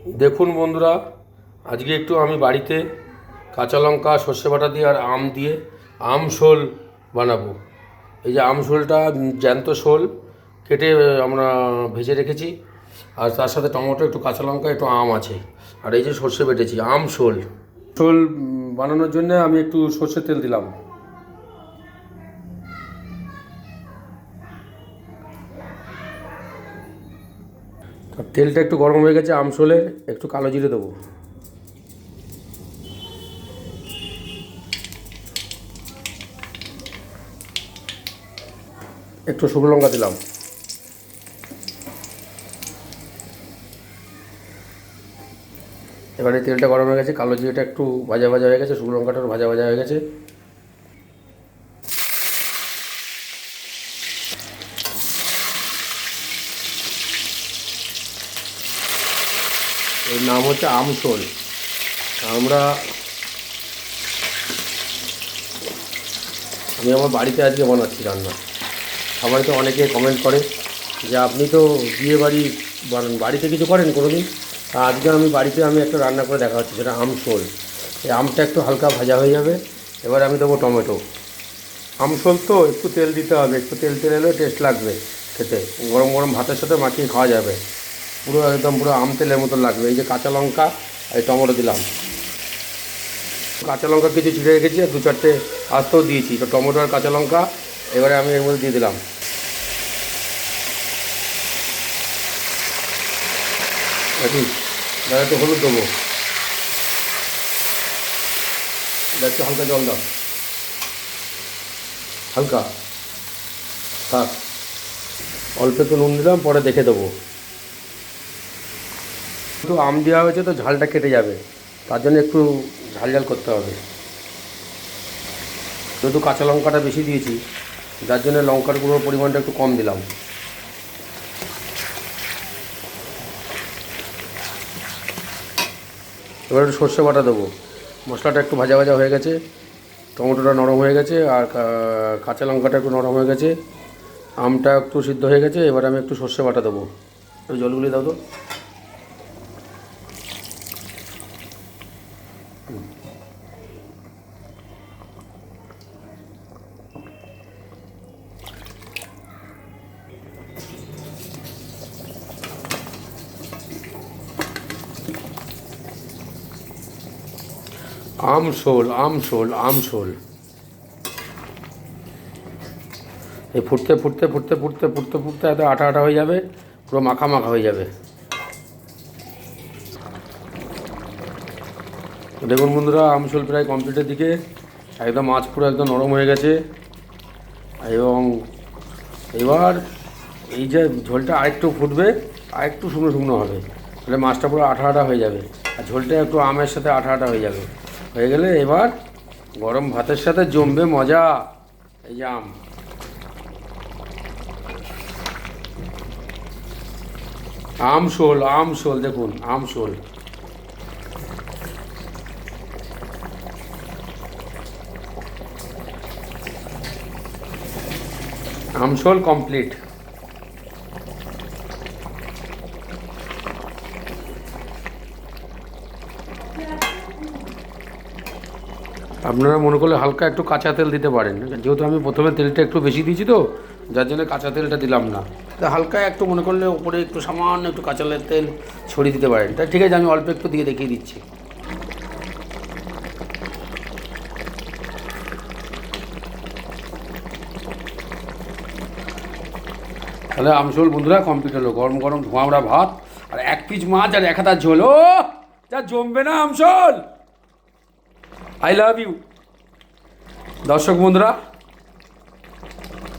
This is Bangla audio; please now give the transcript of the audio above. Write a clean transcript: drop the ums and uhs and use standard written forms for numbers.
দেখুন বন্ধুরা, আজকে একটু আমি বাড়িতে কাঁচা লঙ্কা সর্ষে বাটা দিয়ে আর আম দিয়ে আমশোল বানাবো। এই যে আমশোলটা জ্যান্ত শোল কেটে আমরা ভেজে রেখেছি, আর তার সাথে টমেটো, একটু কাঁচা লঙ্কা, একটু আম আছে, আর এই যে সর্ষে বেটেছি। আমশোল শোল বানানোর জন্য আমি একটু সর্ষের তেল দিলাম। তেলটা একটু গরম হয়ে গেছে, আমশোলের একটু কালো জিরে দেবো, একটু শুকনো লঙ্কা দিলাম। এবারে তেলটা গরম হয়ে গেছে, কালো জিরেটা একটু ভাজা ভাজা হয়ে গেছে, শুকনো লঙ্কাটাও ভাজা ভাজা হয়ে গেছে। এর নাম হচ্ছে আমশোল। আমি আমার বাড়িতে আজকে বানাচ্ছি রান্না। সবাই তো অনেকে কমেন্ট করে যে আপনি তো বিয়ে বাড়ি বাড়িতে কিছু করেন কোনো দিন। আজকে আমি বাড়িতে একটা রান্না করে দেখা হচ্ছে, সেটা আমশোল। এই আমটা একটু হালকা ভাজা হয়ে যাবে, এবার আমি দেবো টমেটো। আমশোল তো একটু তেল দিতে হবে, একটু তেল তেল এলে টেস্ট লাগবে খেতে, গরম গরম ভাতের সাথে মাখিয়ে খাওয়া যাবে, পুরো একদম পুরো আম তেলের মতো লাগবে। এই যে কাঁচা লঙ্কা আর টমেটো দিলাম, কাঁচা লঙ্কা কিছু ছিঁড়ে রেখেছি, আর দু চারটে আস্তেও দিয়েছি, তো টমেটো আর কাঁচা লঙ্কা এবারে আমি এর মধ্যে দিয়ে দিলাম। দেখি দাদা, একটু হলুদ দেবো, একটু হালকা জল দাও, হালকা থাক, অল্প একটু নুন দিলাম, পরে দেখে দেবো। একটু আম দেওয়া হয়েছে তো ঝালটা কেটে যাবে, তার জন্য একটু ঝাল ঝাল করতে হবে। যেহেতু কাঁচা লঙ্কাটা বেশি দিয়েছি, যার জন্য লঙ্কার গুঁড়োর পরিমাণটা একটু কম দিলাম। এবার একটু সর্ষে বাটা দেবো। মশলাটা একটু ভাজা ভাজা হয়ে গেছে, টমেটোটা নরম হয়ে গেছে, আর কাঁচা লঙ্কাটা একটু নরম হয়ে গেছে, আমটা একটু সিদ্ধ হয়ে গেছে। এবার আমি একটু সর্ষে বাটা দেবো। ওই জলগুলি দাও তো। আমশোল আমশোল আমশোল এই ফুটতে ফুটতে ফুটতে ফুটতে ফুটতে ফুটতে এত আটা আটা হয়ে যাবে, পুরো মাখা মাখা হয়ে যাবে। দেখুন বন্ধুরা, আমশোল প্রায় কমপ্লিটের দিকে, একদম মাছ পুরো একদম নরম হয়ে গেছে। এবং এবার এই যে ঝোলটা আরেকটু ফুটবে, আরেকটু শুকনো শুকনো হবে, তাহলে মাছটা পুরো আঠা আঠা হয়ে যাবে, আর ঝোলটা একটু আমের সাথে আঠা আঠা হয়ে যাবে। হয়ে গেলে এবার গরম ভাতের সাথে জমবে মজা। এই যে আমশোল আমশোল দেখুন, আমশোল। আমশোল কমপ্লিট। আপনারা মনে করলে হালকা একটু কাঁচা তেল দিতে পারেন, যেহেতু আমি প্রথমে তেলটা একটু বেশি দিয়েছি তো, যার জন্য কাঁচা তেলটা দিলাম না। তা হালকা একটু মনে করলে ওপরে একটু সামান্য একটু কাঁচা তেল ছড়িয়ে দিতে পারেন। তাই ঠিক আছে, আমি অল্প একটু দিয়ে দেখিয়ে দিচ্ছি। তাহলে আমশোল বন্ধুরা কমপ্লিট হলো। গরম গরম ধোঁয়াওড়া ভাত আর এক পিস মাছ আর এক হাতার ঝোল, ও যা জমবে না আমশোল। I love you. দর্শক বন্ধুরা,